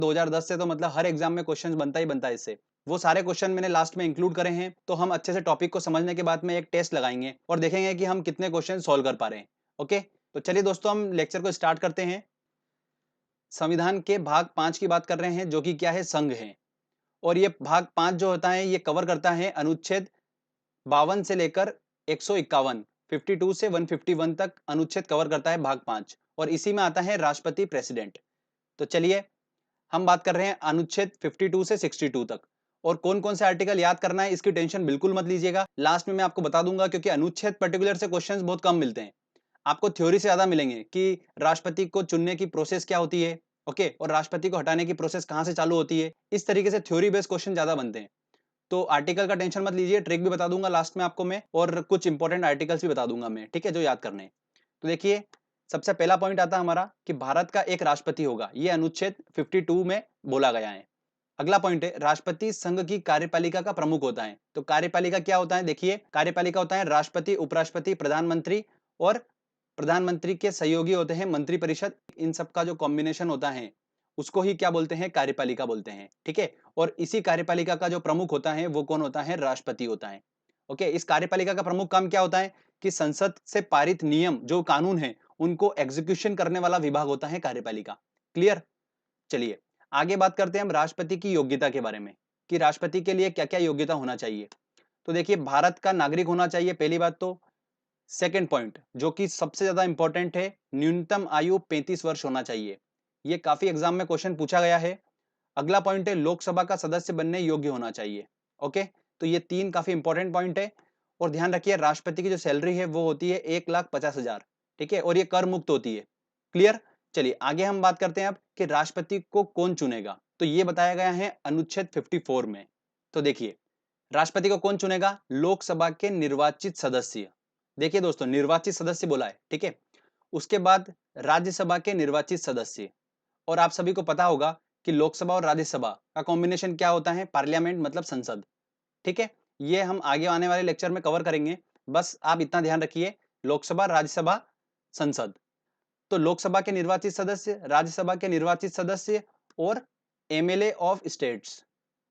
2010 से तो मतलब हर एग्जाम में क्वेश्चन बनता ही बनता है इससे। वो सारे क्वेश्चन मैंने लास्ट में इंक्लूड करे हैं, तो हम अच्छे से टॉपिक को समझने के बाद में एक टेस्ट लगाएंगे और देखेंगे कि हम कितने क्वेश्चन सॉल्व कर पा रहे हैं। ओके, तो चलिए दोस्तों हम लेक्चर को स्टार्ट करते हैं। संविधान के भाग 5 की बात कर रहे हैं, जो कि क्या है, संघ है। और ये भाग 5 जो होता है ये कवर करता है अनुच्छेद 52 से लेकर 151, 52 से 151 तक अनुच्छेद कवर करता है भाग 5, और इसी में आता है राष्ट्रपति प्रेसिडेंट। तो चलिए हम बात कर रहे हैं अनुच्छेद 52 से 62 तक। और कौन कौन से आर्टिकल याद करना है इसकी टेंशन बिल्कुल मत लीजिएगा, लास्ट में मैं आपको बता दूंगा, क्योंकि अनुच्छेद पर्टिकुलर से क्वेश्चंस बहुत कम मिलते हैं। आपको थ्योरी से ज्यादा मिलेंगे कि राष्ट्रपति को चुनने की प्रोसेस क्या होती है, ओके, और राष्ट्रपति को हटाने की प्रोसेस कहां से चालू होती है। इस तरीके से थ्योरी बेस्ड क्वेश्चन ज्यादा बनते हैं। तो आर्टिकल का टेंशन मत लीजिए, ट्रिक भी बता दूंगा लास्ट में आपको मैं, और कुछ इंपॉर्टेंट आर्टिकल्स भी बता दूंगा मैं, ठीक है, जो याद करने हैं। तो देखिए सबसे पहला पॉइंट आता है हमारा कि भारत का एक राष्ट्रपति होगा, ये अनुच्छेद 52 में बोला गया है। अगला पॉइंट है राष्ट्रपति संघ की कार्यपालिका का प्रमुख होता है। तो कार्यपालिका क्या होता है, देखिए कार्यपालिका होता है राष्ट्रपति, उपराष्ट्रपति, प्रधानमंत्री, और प्रधानमंत्री के सहयोगी होते हैं मंत्रिपरिषद। इन सब का जो कॉम्बिनेशन होता है उसको ही क्या बोलते हैं, कार्यपालिका बोलते हैं, ठीक है। और इसी कार्यपालिका का जो प्रमुख होता है वो कौन होता है, राष्ट्रपति होता है। ओके, इस कार्यपालिका का प्रमुख काम क्या होता है कि संसद से पारित नियम जो कानून है उनको एग्जीक्यूशन करने वाला विभाग होता है कार्यपालिका। क्लियर। चलिए आगे बात करते हैं हम राष्ट्रपति की योग्यता के बारे में, कि राष्ट्रपति के लिए क्या क्या योग्यता होना चाहिए। तो देखिए भारत का नागरिक होना चाहिए, पहली बात तो। सेकंड पॉइंट जो कि सबसे ज्यादा इंपॉर्टेंट है, न्यूनतम आयु 35 वर्ष होना चाहिए। ये काफी एग्जाम में क्वेश्चन पूछा गया है। अगला पॉइंट है लोकसभा का सदस्य बनने योग्य होना चाहिए। ओके, तो ये तीन काफी इंपॉर्टेंट पॉइंट है। और ध्यान रखिए राष्ट्रपति की जो सैलरी है वो होती है 1,50,000, ठीक है, और ये कर मुक्त होती है। क्लियर। चलिए आगे हम बात करते हैं अब कि राष्ट्रपति को कौन चुनेगा। तो ये बताया गया है अनुच्छेद 54 में। तो देखिए राष्ट्रपति को कौन चुनेगा, लोकसभा के निर्वाचित सदस्य। देखिए दोस्तों निर्वाचित सदस्य बोला है, ठीक है। उसके बाद राज्यसभा के निर्वाचित सदस्य। और आप सभी को पता होगा कि लोकसभा और राज्यसभा का कॉम्बिनेशन क्या होता है, पार्लियामेंट मतलब संसद, ठीक है। ये हम आगे आने वाले लेक्चर में कवर करेंगे, बस आप इतना ध्यान रखिए, लोकसभा, राज्यसभा, संसद। तो लोकसभा के निर्वाचित सदस्य, राज्यसभा के निर्वाचित सदस्य, और एमएलए ऑफ स्टेट्स,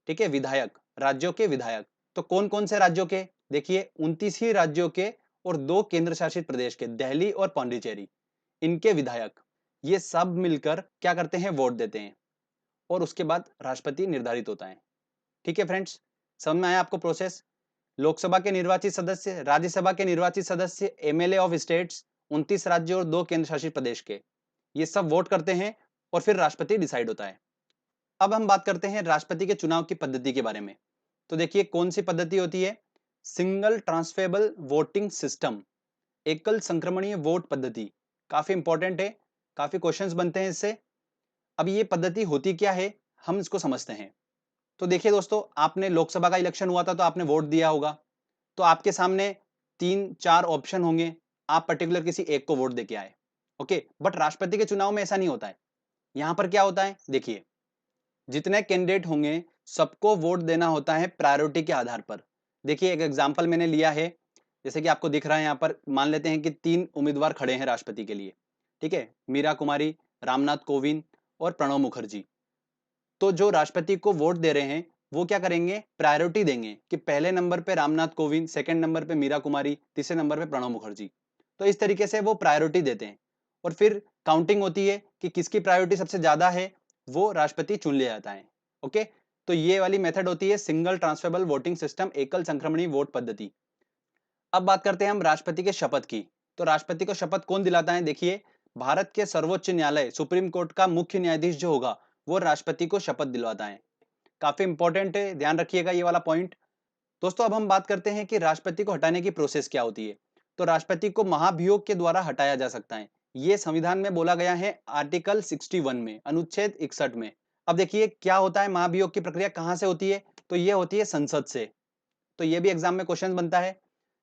ठीक है, विधायक, राज्यों के विधायक। तो कौन कौन से राज्यों के, देखिए 29 ही राज्यों के और 2 केंद्र शासित प्रदेश के, दिल्ली और पौंडीचेरी, इनके विधायक ये सब मिलकर क्या करते हैं, वोट देते हैं, और उसके बाद राष्ट्रपति निर्धारित होता है। ठीक है फ्रेंड्स, समझ में आया आपको प्रोसेस। लोकसभा के निर्वाचित सदस्य, राज्यसभा के निर्वाचित सदस्य, एमएलए ऑफ स्टेट्स, 29 राज्यों और 2 केंद्र शासित प्रदेश के, ये सब वोट करते हैं और फिर राष्ट्रपति डिसाइड होता है। अब हम बात करते हैं राष्ट्रपति के चुनाव की पद्धति के बारे में। तो देखिए कौन सी पद्धति होती है, सिंगल ट्रांसफरेबल वोटिंग सिस्टम, एकल संक्रमणीय वोट पद्धति। काफी इंपॉर्टेंट है, काफी क्वेश्चंस बनते हैं इससे। अब ये पद्धति होती क्या है, हम इसको समझते हैं। तो देखिए दोस्तों आपने लोकसभा का इलेक्शन हुआ था तो आपने वोट दिया होगा, तो आपके सामने 3-4 ऑप्शन होंगे, आप पर्टिकुलर किसी एक को वोट देके आए। ओके, बट राष्ट्रपति के चुनाव में ऐसा नहीं होता है। यहां पर क्या होता है, देखिए जितने कैंडिडेट होंगे सबको वोट देना होता है प्रायोरिटी के आधार पर। देखिए एक एग्जांपल मैंने लिया है, जैसे कि आपको दिख रहा है यहाँ पर, मान लेते हैं कि 3 उम्मीदवार खड़े हैं राष्ट्रपति के लिए, ठीक है, मीरा कुमारी, रामनाथ कोविंद और प्रणब मुखर्जी। तो जो राष्ट्रपति को वोट दे रहे हैं वो क्या करेंगे, प्रायोरिटी देंगे कि पहले नंबर पे रामनाथ कोविंद, सेकंड नंबर पे मीरा कुमारी, तीसरे नंबर पे प्रणब मुखर्जी। तो इस तरीके से वो प्रायोरिटी देते हैं, और फिर काउंटिंग होती है कि किसकी प्रायोरिटी सबसे ज्यादा है, वो राष्ट्रपति चुन लिया जाता है। ओके, तो ये वाली मेथड होती है सिंगल ट्रांसफरेबल वोटिंग सिस्टम, एकल संक्रमणीय वोट पद्धति। अब बात करते हैं हम राष्ट्रपति के शपथ की। तो राष्ट्रपति को शपथ कौन दिलाता है, देखिए भारत के सर्वोच्च न्यायालय सुप्रीम कोर्ट का मुख्य न्यायाधीश जो होगा वो राष्ट्रपति को शपथ दिलवाता है। काफी इंपॉर्टेंट है, ध्यान रखिएगा ये वाला पॉइंट। दोस्तों अब हम बात करते हैं कि राष्ट्रपति को हटाने की प्रोसेस क्या होती है। तो राष्ट्रपति को महाभियोग के द्वारा हटाया जा सकता है, ये संविधान में बोला गया है आर्टिकल 61 में, अनुच्छेद 61 में। अब देखिए क्या होता है, महाभियोग की प्रक्रिया कहां से होती है, तो ये होती है संसद से। तो ये भी एग्जाम में क्वेश्चन बनता है।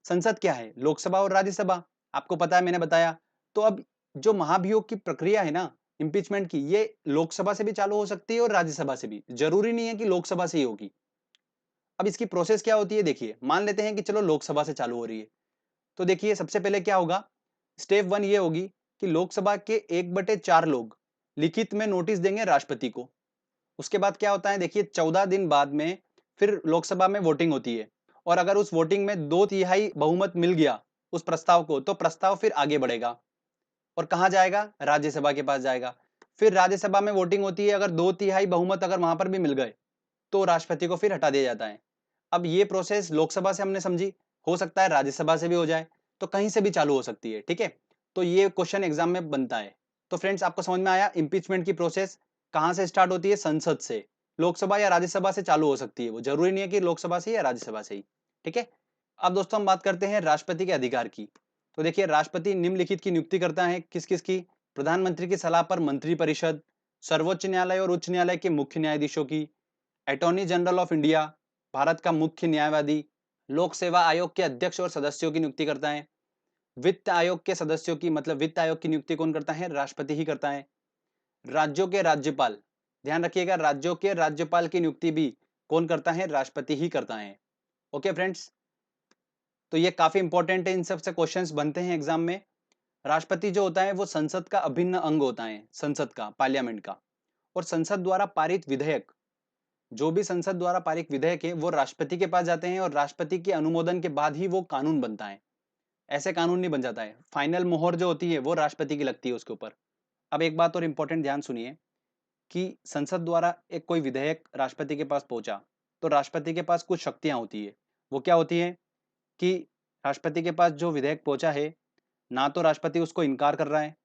संसद क्या है, लोकसभा और राज्यसभा, आपको पता है मैंने बताया। तो अब जो महाभियोग की प्रक्रिया है ना इंपीचमेंट की, ये लोकसभा से भी चालू हो सकती है और राज्यसभा से भी, जरूरी नहीं है कि लोकसभा से ही होगी। अब इसकी प्रोसेस क्या होती है, देखिए मान लेते हैं कि चलो लोकसभा से चालू हो रही है। तो देखिए सबसे पहले क्या होगा, स्टेप 1 ये होगी कि लोकसभा के 1/4 लोग लिखित में नोटिस देंगे राष्ट्रपति को, उसके बाद क्या होता है देखिए, 14 दिन बाद में फिर लोकसभा में वोटिंग होती है, और अगर उस वोटिंग में 2/3 बहुमत मिल गया उस प्रस्ताव को, तो प्रस्ताव फिर आगे बढ़ेगा और कहाँ जाएगा, राज्यसभा के पास जाएगा। फिर राज्यसभा में वोटिंग होती है, अगर 2/3 बहुमत अगर वहां पर भी मिल गए तो राष्ट्रपति को फिर हटा दिया जाता है। अब ये प्रोसेस लोकसभा से हमने समझी, हो सकता है राज्यसभा से भी हो जाए, तो कहीं से भी चालू हो सकती है, ठीक है। तो ये क्वेश्चन एग्जाम में बनता है। तो फ्रेंड्स, आपको समझ में आया इम्पीचमेंट की प्रोसेस कहाँ से स्टार्ट होती है, संसद से। लोकसभा या राज्यसभा से चालू हो सकती है, वो जरूरी नहीं है कि लोकसभा से या राज्यसभा से ही, ठीक है। अब दोस्तों हम बात करते हैं राष्ट्रपति के अधिकार की। तो देखिए, राष्ट्रपति निम्नलिखित की नियुक्ति करता है, किस किस की, प्रधानमंत्री की सलाह पर मंत्रिपरिषद, सर्वोच्च न्यायालय और उच्च न्यायालय के मुख्य न्यायाधीशों की, attorney general of India, Bharat का मुख्य न्यायवादी, लोक सेवा आयोग के अध्यक्ष और सदस्यों की नियुक्ति करता है, वित्त आयोग के सदस्यों की, मतलब वित्त आयोग की नियुक्ति कौन करता है, राष्ट्रपति ही करता है। राज्यों के राज्यपाल, ध्यान रखिएगा, राज्यों के राज्यपाल की नियुक्ति भी कौन करता है, राष्ट्रपति ही करता है। ओके फ्रेंड्स, तो ये काफी इंपॉर्टेंट है, इन सबसे क्वेश्चंस बनते हैं एग्जाम में। राष्ट्रपति जो होता है वो संसद का अभिन्न अंग होता है, संसद का, पार्लियामेंट का। और संसद द्वारा पारित विधेयक, जो भी संसद द्वारा पारित विधेयक है वो राष्ट्रपति के पास जाते हैं, और राष्ट्रपति के अनुमोदन के बाद ही वो कानून बनता है। ऐसे कानून नहीं बन जाता है, फाइनल मोहर जो होती है वो राष्ट्रपति की लगती है उसके ऊपर। अब एक बात और इंपॉर्टेंट ध्यान सुनिए, कि संसद द्वारा एक कोई विधेयक राष्ट्रपति के पास पहुंचा, तो राष्ट्रपति के पास कुछ शक्तियां होती है। वो क्या होती है, कि राष्ट्रपति के पास जो विधेयक पहुंचा है, ना तो राष्ट्रपति उसको इनकार कर रहा है,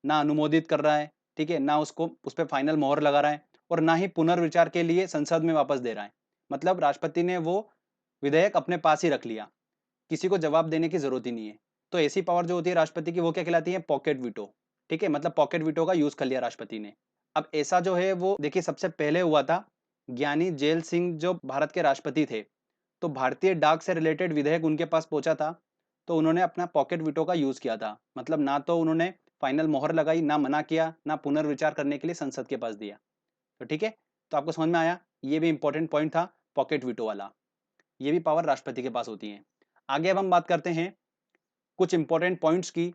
ना अनुमोदित कर रहा है, ठीक है, ना उसको उस पर फाइनल मोहर लगा रहा है, और ना ही पुनर्विचार के लिए संसद में वापस दे रहा है। मतलब राष्ट्रपति ने वो विधेयक अपने पास ही रख लिया, किसी को जवाब देने की जरूरत ही नहीं है। तो ऐसी पावर जो होती है राष्ट्रपति की, वो क्या कहलाती है, पॉकेट वीटो, ठीक है। मतलब पॉकेट वीटो का यूज कर लिया राष्ट्रपति ने। अब ऐसा जो है वो देखिए सबसे पहले हुआ था, ज्ञानी जेल सिंह जो भारत के राष्ट्रपति थे, तो भारतीय डाक से रिलेटेड विधेयक उनके पास पहुंचा था, तो उन्होंने अपना पॉकेट वीटो का यूज किया था। मतलब ना तो उन्होंने फाइनल मोहर लगाई, ना मना किया, ना पुनर्विचार करने के लिए संसद के पास दिया। तो ठीक है, तो आपको समझ में आया, ये भी इंपॉर्टेंट पॉइंट था पॉकेट वीटो वाला। ये भी पावर राष्ट्रपति के पास होती है। आगे अब हम बात करते हैं कुछ इंपॉर्टेंट पॉइंट्स की,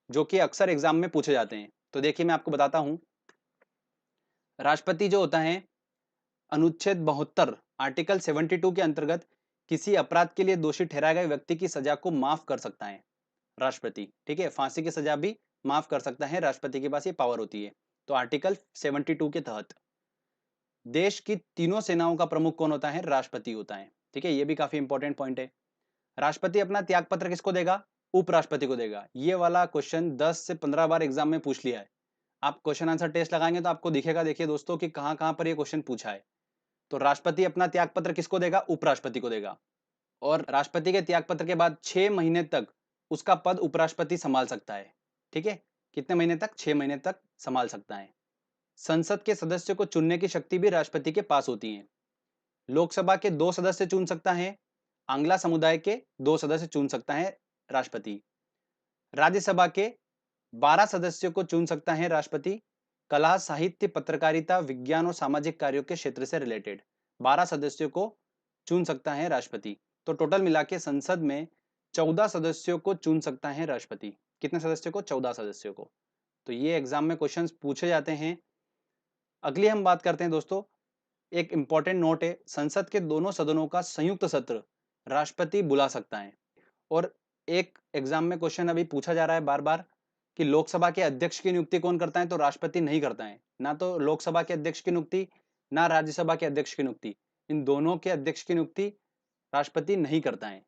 जो कि अक्सर एग्जाम में पूछे जाते हैं। तो देखिए मैं आपको बताता हूं, राष्ट्रपति जो होता है, अनुच्छेद 72 आर्टिकल 72 के अंतर्गत किसी अपराध के लिए दोषी ठहराए गए व्यक्ति की सजा को माफ कर सकता है राष्ट्रपति, ठीक है। फांसी की सजा भी माफ कर सकता है, राष्ट्रपति के पास ये पावर होती है। तो आर्टिकल 72 के तहत देश की तीनों सेनाओं का प्रमुख कौन होता है, राष्ट्रपति होता है, ठीक है। ये भी काफी इंपॉर्टेंट पॉइंट है। राष्ट्रपति अपना त्याग पत्र किसको देगा, उपराष्ट्रपति को देगा। ये वाला क्वेश्चन 10 से 15 बार एग्जाम में पूछ लिया है। आप क्वेश्चन आंसर टेस्ट लगाएंगे तो आपको दिखेगा, देखिए दोस्तों, कि कहां कहां पर ये क्वेश्चन पूछा है। तो राष्ट्रपति अपना त्याग पत्र किसको देगा, उपराष्ट्रपति को देगा। और राष्ट्रपति के त्याग पत्र के बाद 6 महीने तक उसका पद उपराष्ट्रपति संभाल सकता है, ठीक है। कितने महीने तक, 6 महीने तक संभाल सकता है। संसद के सदस्य को चुनने की शक्ति भी राष्ट्रपति के पास होती है। लोकसभा के 2 सदस्य चुन सकता है, आंग्ला समुदाय के 2 सदस्य चुन सकता है राष्ट्रपति। राज्यसभा के 12 सदस्यों को चुन सकता है राष्ट्रपति, कला, साहित्य, पत्रकारिता, विज्ञान और सामाजिक कार्यों के क्षेत्र से रिलेटेड 12 सदस्यों को चुन सकता है राष्ट्रपति। तो टोटल मिला के संसद में 14 सदस्यों को चुन सकता है राष्ट्रपति। कितने सदस्यों को, 14 सदस्यों को। तो ये एग्जाम में क्वेश्चंस पूछे जाते हैं। अगली हम बात करते हैं दोस्तों, एक इंपॉर्टेंट नोट है, संसद के दोनों सदनों का संयुक्त सत्र राष्ट्रपति बुला सकता है। और एक एग्जाम में क्वेश्चन अभी पूछा जा रहा है बार बार, कि लोकसभा के अध्यक्ष की नियुक्ति कौन करता है, तो राष्ट्रपति नहीं करता है। ना तो लोकसभा के अध्यक्ष की नियुक्ति, ना राज्यसभा के अध्यक्ष की नियुक्ति, इन दोनों के अध्यक्ष की नियुक्ति राष्ट्रपति नहीं करता है।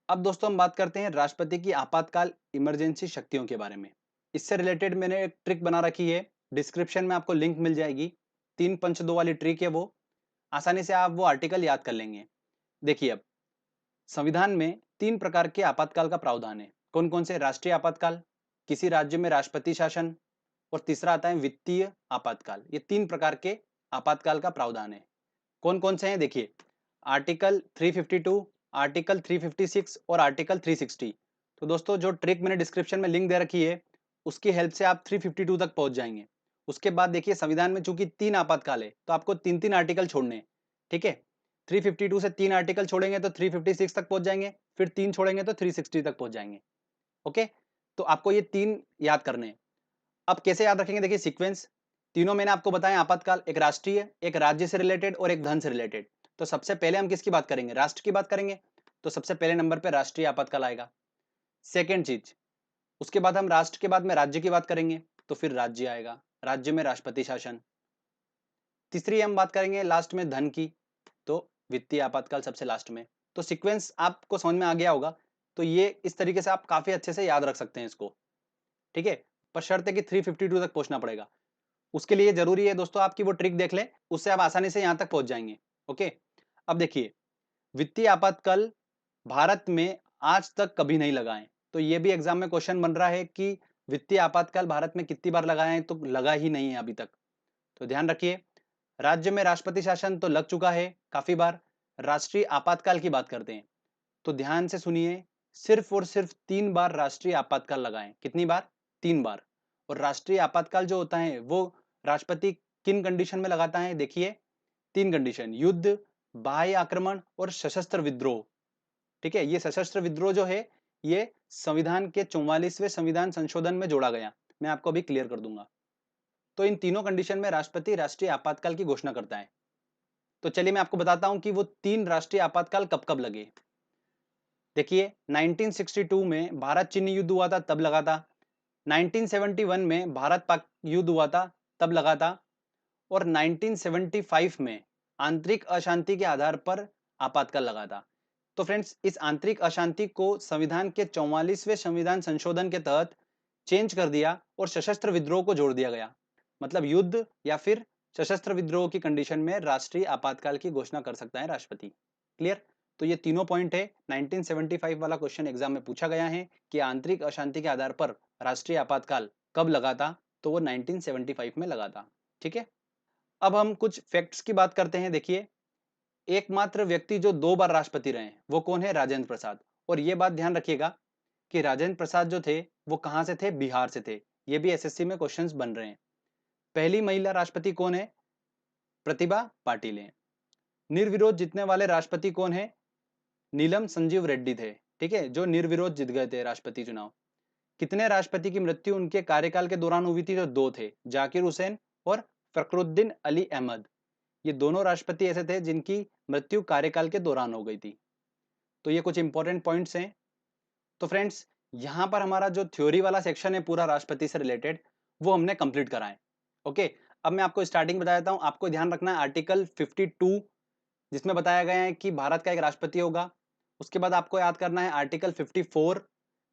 अब दोस्तों हम बात करते हैं राष्ट्रपति की आपातकाल इमरजेंसी शक्तियों के बारे में। इससे रिलेटेड मैंने एक ट्रिक बना रखी है, डिस्क्रिप्शन में आपको लिंक मिल जाएगी। 3 पंच 2 वाली ट्रिक है, वो आसानी से आप वो आर्टिकल याद कर लेंगे। देखिए, अब संविधान में 3 प्रकार के आपातकाल का प्रावधान है। कौन कौन से, राष्ट्रीय आपातकाल, किसी राज्य में राष्ट्रपति शासन, और तीसरा आता है वित्तीय आपातकाल। ये 3 प्रकार के आपातकाल का प्रावधान है। कौन कौन से हैं देखिए, आर्टिकल 352, आर्टिकल 356 और आर्टिकल 360। तो दोस्तों जो ट्रिक मैंने डिस्क्रिप्शन में लिंक दे रखी है, उसकी हेल्प से आप 352 तक पहुंच जाएंगे। उसके बाद देखिए, संविधान में चूंकि 3 आपातकाल है, तो आपको 3-3 आर्टिकल छोड़ने हैं, ठीक है। 352 से 3 आर्टिकल छोड़ेंगे तो 356 तक पहुंच जाएंगे, फिर 3 छोड़ेंगे तो 360 तक पहुंच जाएंगे। ओके, तो आपको ये 3 याद करने हैं। अब कैसे याद रखेंगे, देखिए सीक्वेंस, तीनों मैंने आपको बताया आपातकाल, एक राष्ट्रीय, एक राज्य से रिलेटेड और एक धन से रिलेटेड। तो सबसे पहले हम किसकी बात करेंगे? राष्ट्र की बात करेंगे। तो सबसे पहले नंबर पे राष्ट्रीय आपातकाल आएगा। सेकेंड चीज, उसके बाद हम राष्ट्र के बाद में राज्य की बात करेंगे, तो फिर राज्य आएगा, राज्य में राष्ट्रपति शासन। तीसरी हम बात करेंगे लास्ट में धन की, तो वित्तीय आपातकाल सबसे लास्ट में। तो सीक्वेंस आपको समझ में आ गया होगा। तो ये इस तरीके से आप काफी अच्छे से याद रख सकते हैं इसको, ठीक है। पर शर्त है कि 352 तक पहुंचना पड़ेगा। उसके लिए जरूरी है दोस्तों आपकी वो ट्रिक देख ले, उससे आप आसानी से यहां तक पहुंच जाएंगे। ओके, अब देखिए, वित्तीय आपातकाल भारत में आज तक कभी नहीं लगा है। तो ये भी एग्जाम में क्वेश्चन बन रहा है कि वित्तीय आपातकाल भारत में कितनी बार लगाए हैं, तो लगा ही नहीं है अभी तक। तो ध्यान रखिए, राज्य में राष्ट्रपति शासन तो लग चुका है काफी बार। राष्ट्रीय आपातकाल की बात करते हैं, तो ध्यान से सुनिए, सिर्फ और सिर्फ 3 बार राष्ट्रीय आपातकाल लगाएं। कितनी बार? 3 बार। और राष्ट्रीय आपातकाल जो होता है वो राष्ट्रपति किन कंडीशन में लगाता है? देखिए, 3 कंडीशन, युद्ध, बाह्य आक्रमण और सशस्त्र विद्रोह। ठीक है, ये सशस्त्र विद्रोह जो है ये संविधान के 44वें संविधान संशोधन में जोड़ा गया। मैं आपको अभी क्लियर कर दूंगा। तो इन तीनों कंडीशन में राष्ट्रपति राष्ट्रीय आपातकाल की घोषणा करता है। तो चलिए मैं आपको बताता हूं कि वो 3 राष्ट्रीय आपातकाल कब कब लगे। देखिए, 1962 में भारत चीन युद्ध हुआ था, तब लगा था। 1971 में भारत पाक युद्ध हुआ था, तब लगा था। और 1975 में आंतरिक अशांति के आधार पर आपातकाल लगा था। तो फ्रेंड्स, इस आंतरिक अशांति को संविधान के 44वें संविधान संशोधन के तहत चेंज कर दिया और सशस्त्र विद्रोह को जोड़ दिया गया। मतलब युद्ध या फिर सशस्त्र विद्रोह की कंडीशन में राष्ट्रीय आपातकाल की घोषणा कर सकता है राष्ट्रपति। क्लियर? तो ये तीनों पॉइंट है। 1975 वाला क्वेश्चन एग्जाम में पूछा गया है कि आंतरिक अशांति के आधार पर राष्ट्रीय आपातकाल कब लगा था, तो वो 1975 में लगा था। ठीक है, अब हम कुछ फैक्ट्स की बात करते हैं। देखिए, एकमात्र व्यक्ति जो 2 बार राष्ट्रपति रहे हैं वो कौन है? राजेंद्र प्रसाद। और ये बात ध्यान रखिएगा कि राजेंद्र प्रसाद जो थे वो कहां से थे? बिहार से थे। ये भी एसएससी में क्वेश्चंस बन रहे हैं। पहली महिला राष्ट्रपति कौन है? प्रतिभा पाटिल है। निर्विरोध जीतने वाले राष्ट्रपति कौन है? नीलम संजीव रेड्डी थे। ठीक है, जो निर्विरोध जीत गए थे राष्ट्रपति चुनाव। कितने राष्ट्रपति की मृत्यु उनके कार्यकाल के दौरान हुई थी? तो 2 थे, जाकिर हुसैन और फखरुद्दीन अली अहमद। ये दोनों राष्ट्रपति ऐसे थे जिनकी मृत्यु कार्यकाल के दौरान हो गई थी। तो ये कुछ इंपॉर्टेंट पॉइंट्स हैं। तो फ्रेंड्स, यहां पर हमारा जो थ्योरी वाला सेक्शन है पूरा राष्ट्रपति से रिलेटेड, वो हमने कंप्लीट करा है। ओके, अब मैं आपको स्टार्टिंग बता देता हूं। आपको ध्यान रखना है आर्टिकल 52, जिसमें बताया गया है कि भारत का एक राष्ट्रपति होगा। उसके बाद आपको याद करना है आर्टिकल 54,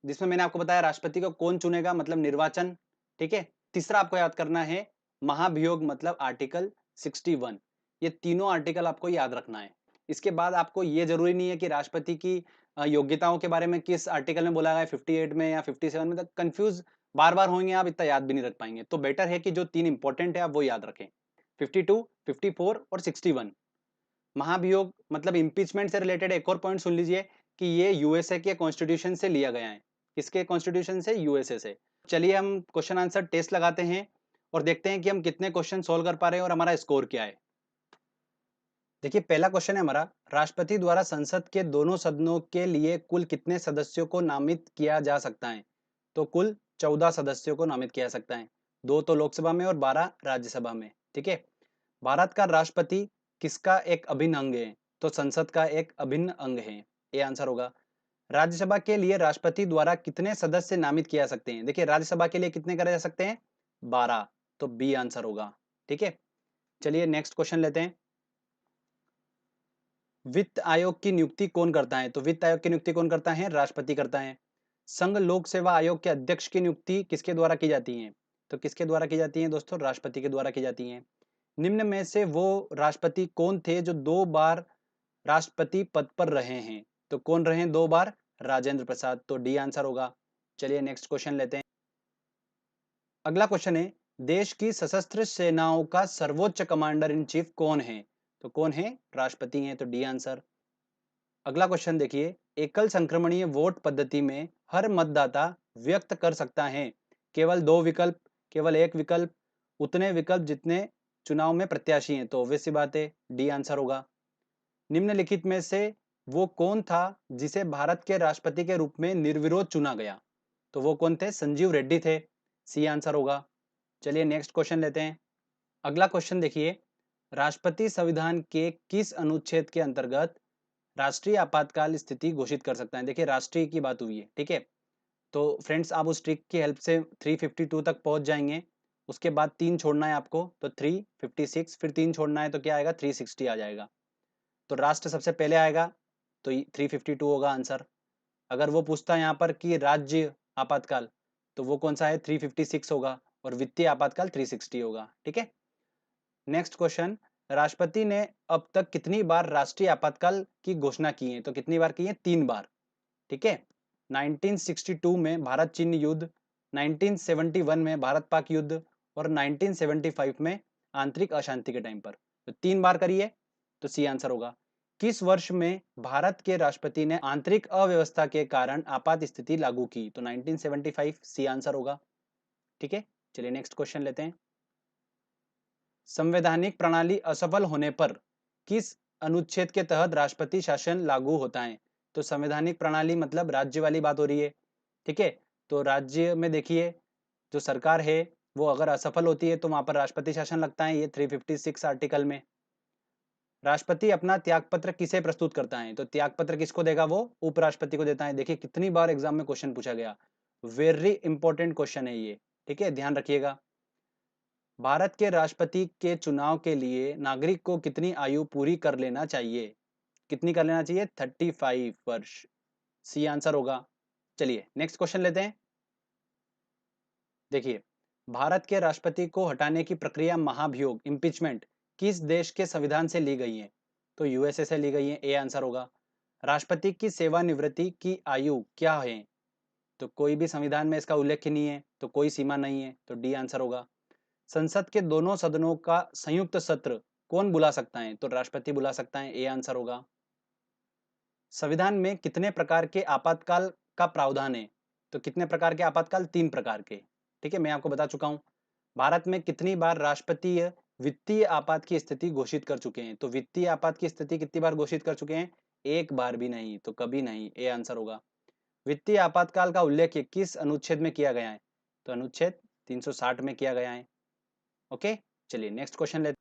जिसमें मैंने आपको बताया राष्ट्रपति को कौन चुनेगा, मतलब निर्वाचन। ठीक है, तीसरा आपको याद करना है महाभियोग, मतलब आर्टिकल 61। ये तीनों आर्टिकल आपको याद रखना है। इसके बाद आपको ये जरूरी नहीं है कि राष्ट्रपति की योग्यताओं के बारे में किस आर्टिकल में बोला गया है, 58 में या 57 में, तक कंफ्यूज बार बार होंगे, आप इतना याद भी नहीं रख पाएंगे। तो बेटर है कि जो 3 इंपॉर्टेंट है आप वो याद रखें, 52, 54 और 61। महाभियोग मतलब इम्पीचमेंट से रिलेटेड एक और पॉइंट सुन लीजिए कि ये यूएसए के कॉन्स्टिट्यूशन से लिया गया है। किसके कॉन्स्टिट्यूशन से? यूएसए से। चलिए हम क्वेश्चन आंसर टेस्ट लगाते हैं और देखते हैं कि हम कितने क्वेश्चन सोल्व कर पा रहे हैं और हमारा स्कोर क्या है। देखिए, पहला क्वेश्चन है हमारा, राष्ट्रपति द्वारा संसद के दोनों सदनों के लिए कुल कितने सदस्यों को नामित किया जा सकता है? तो कुल 14 सदस्यों को नामित किया जा सकता है। 2 तो लोकसभा में और 12 राज्यसभा में। ठीक है, भारत का राष्ट्रपति किसका एक अभिन्न अंग है? तो संसद का एक अभिन्न अंग है। ये आंसर होगा। राज्यसभा के लिए राष्ट्रपति द्वारा कितने सदस्य नामित किए जा सकते हैं? देखिए, राज्यसभा के लिए कितने करे जा सकते हैं? 12। तो बी आंसर होगा। ठीक है, चलिए नेक्स्ट क्वेश्चन लेते हैं। वित्त आयोग की नियुक्ति कौन करता है? तो वित्त आयोग की नियुक्ति कौन करता है? राष्ट्रपति करता है। संघ लोक सेवा आयोग के अध्यक्ष की नियुक्ति किसके द्वारा की जाती है? तो किसके द्वारा की जाती है दोस्तों? राष्ट्रपति के द्वारा की जाती है। निम्न में से वो राष्ट्रपति कौन थे जो 2 बार राष्ट्रपति पद पर रहे हैं? तो कौन रहे 2 बार? राजेंद्र प्रसाद। तो डी आंसर होगा। चलिए नेक्स्ट क्वेश्चन लेते हैं। अगला क्वेश्चन है, देश की सशस्त्र सेनाओं का सर्वोच्च कमांडर इन चीफ कौन है? तो कौन है? राष्ट्रपति हैं। तो डी आंसर। अगला क्वेश्चन देखिए, एकल संक्रमणीय वोट पद्धति में हर मतदाता व्यक्त कर सकता है केवल 2 विकल्प, केवल 1 विकल्प, उतने विकल्प जितने चुनाव में प्रत्याशी हैं? तो ऑब्वियस सी बात है, डी आंसर होगा। निम्नलिखित में से वो कौन था जिसे भारत के राष्ट्रपति के रूप में निर्विरोध चुना गया? तो वो कौन थे? संजीव रेड्डी थे। सी आंसर होगा। चलिए नेक्स्ट क्वेश्चन लेते हैं। अगला क्वेश्चन देखिए, राष्ट्रपति संविधान के किस अनुच्छेद के अंतर्गत राष्ट्रीय आपातकाल स्थिति घोषित कर सकता है। देखिए राष्ट्रीय की बात हुई है, ठीक है। तो फ्रेंड्स आप उस ट्रिक की हेल्प से 352 तक पहुंच जाएंगे। उसके बाद 3 छोड़ना है आपको, तो 356, फिर 3 छोड़ना है तो क्या आएगा, 360 आ जाएगा। तो राष्ट्र सबसे पहले आएगा, तो 352 होगा आंसर। अगर वो पूछता है यहाँ पर कि राज्य आपातकाल, तो वो कौन सा है, 356 होगा, और वित्तीय आपातकाल 360 होगा, ठीक है। नेक्स्ट क्वेश्चन, राष्ट्रपति ने अब तक कितनी बार राष्ट्रीय आपातकाल की घोषणा की है, तो कितनी बार की है, 3 बार, ठीक है। 1962 में भारत चीन युद्ध, 1971 में भारत पाक युद्ध, और 1975 में आंतरिक अशांति के टाइम पर। तो 3 बार करिए, तो सी आंसर होगा। किस वर्ष में भारत के राष्ट्रपति ने आंतरिक अव्यवस्था के कारण आपात स्थिति लागू की, तो 1975 सी आंसर होगा, ठीक है। चलिए नेक्स्ट क्वेश्चन लेते हैं। संवैधानिक प्रणाली असफल होने पर किस अनुच्छेद के तहत राष्ट्रपति शासन लागू होता है, तो संवैधानिक प्रणाली मतलब राज्य वाली बात हो रही है, ठीक है। तो राज्य में देखिए जो सरकार है वो अगर असफल होती है तो वहां पर राष्ट्रपति शासन लगता है, ये 356 आर्टिकल में। राष्ट्रपति अपना त्यागपत्र किसे प्रस्तुत करता है, तो त्यागपत्र किसको देगा, वो उपराष्ट्रपति को देता है। देखिए कितनी बार एग्जाम में क्वेश्चन पूछा गया, वेरी इंपॉर्टेंट क्वेश्चन है ये, ठीक है, ध्यान रखिएगा। भारत के राष्ट्रपति के चुनाव के लिए नागरिक को कितनी आयु पूरी कर लेना चाहिए, कितनी कर लेना चाहिए, 35 वर्ष, सी आंसर होगा। चलिए नेक्स्ट क्वेश्चन लेते हैं। देखिए भारत के राष्ट्रपति को हटाने की प्रक्रिया महाभियोग इम्पीचमेंट किस देश के संविधान से ली गई है, तो यूएसए से ली गई है, ए आंसर होगा। राष्ट्रपति की सेवानिवृत्ति की आयु क्या है, तो कोई भी संविधान में इसका उल्लेख नहीं है, तो कोई सीमा नहीं है, तो डी आंसर होगा। संसद के दोनों सदनों का संयुक्त सत्र कौन बुला सकता है, तो राष्ट्रपति बुला सकता है, ए आंसर होगा। संविधान में कितने प्रकार के आपातकाल का प्रावधान है, तो कितने प्रकार के आपातकाल, 3 प्रकार के, ठीक है, मैं आपको बता चुका हूं। भारत में कितनी बार राष्ट्रपति वित्तीय आपात की स्थिति घोषित कर चुके हैं, तो वित्तीय आपात की स्थिति कितनी बार घोषित कर चुके हैं, एक बार भी नहीं, तो कभी नहीं, ए आंसर होगा। वित्तीय आपातकाल का उल्लेख किस अनुच्छेद में किया गया है, तो अनुच्छेद 360 में किया गया है, ओके। चलिए नेक्स्ट क्वेश्चन लेते।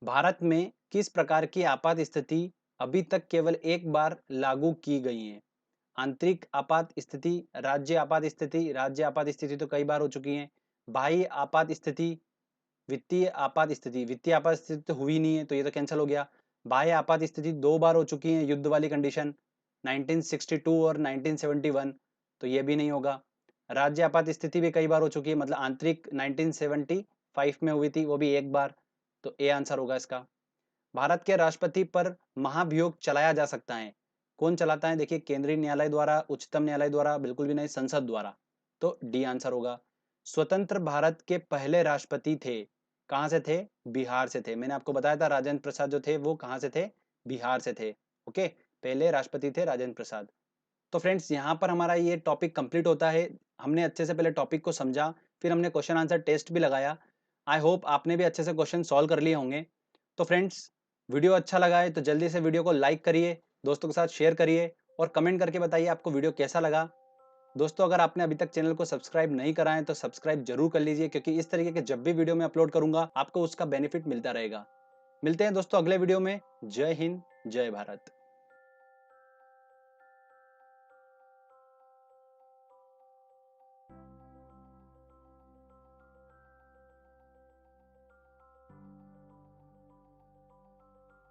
भारत में किस प्रकार की आपात स्थिति अभी तक केवल एक बार लागू की गई है, आंतरिक आपात स्थिति, राज्य आपात स्थिति तो कई बार हो चुकी है, बाह्य आपात स्थिति, वित्तीय आपात स्थिति तो हुई नहीं है, तो ये तो कैंसिल हो गया। बाह्य आपात स्थिति 2 बार हो चुकी है, युद्ध वाली कंडीशन 1962 और 1971, तो ये भी नहीं होगा। राज्य आपात स्थिति भी कई बार हो चुकी है, मतलब आंतरिक 1975 में हुई थी, वो भी एक बार, तो ए आंसर होगा इसका। भारत के राष्ट्रपति पर महाभियोग चलाया जा सकता है, कौन चलाता है, देखिए केंद्रीय न्यायालय द्वारा, उच्चतम न्यायालय द्वारा, बिल्कुल भी नहीं, संसद द्वारा, तो डी आंसर होगा। स्वतंत्र भारत के पहले राष्ट्रपति थे, कहां से थे, बिहार से थे। मैंने आपको बताया था राजेंद्र प्रसाद जो थे वो कहां से थे, बिहार से थे, ओके। पहले राष्ट्रपति थे राजेंद्र प्रसाद। तो फ्रेंड्स यहाँ पर हमारा ये टॉपिक कंप्लीट होता है। हमने अच्छे से पहले टॉपिक को समझा, फिर हमने क्वेश्चन आंसर टेस्ट भी लगाया। आई होप आपने भी अच्छे से क्वेश्चन सॉल्व कर लिए होंगे। तो फ्रेंड्स वीडियो अच्छा लगा है तो जल्दी से वीडियो को लाइक करिए, दोस्तों के साथ शेयर करिए, और कमेंट करके बताइए आपको वीडियो कैसा लगा। दोस्तों अगर आपने अभी तक चैनल को सब्सक्राइब नहीं करा है तो सब्सक्राइब जरूर कर लीजिए, क्योंकि इस तरीके के जब भी वीडियो मैं अपलोड करूंगा आपको उसका बेनिफिट मिलता रहेगा। मिलते हैं दोस्तों अगले वीडियो में। जय हिंद, जय भारत।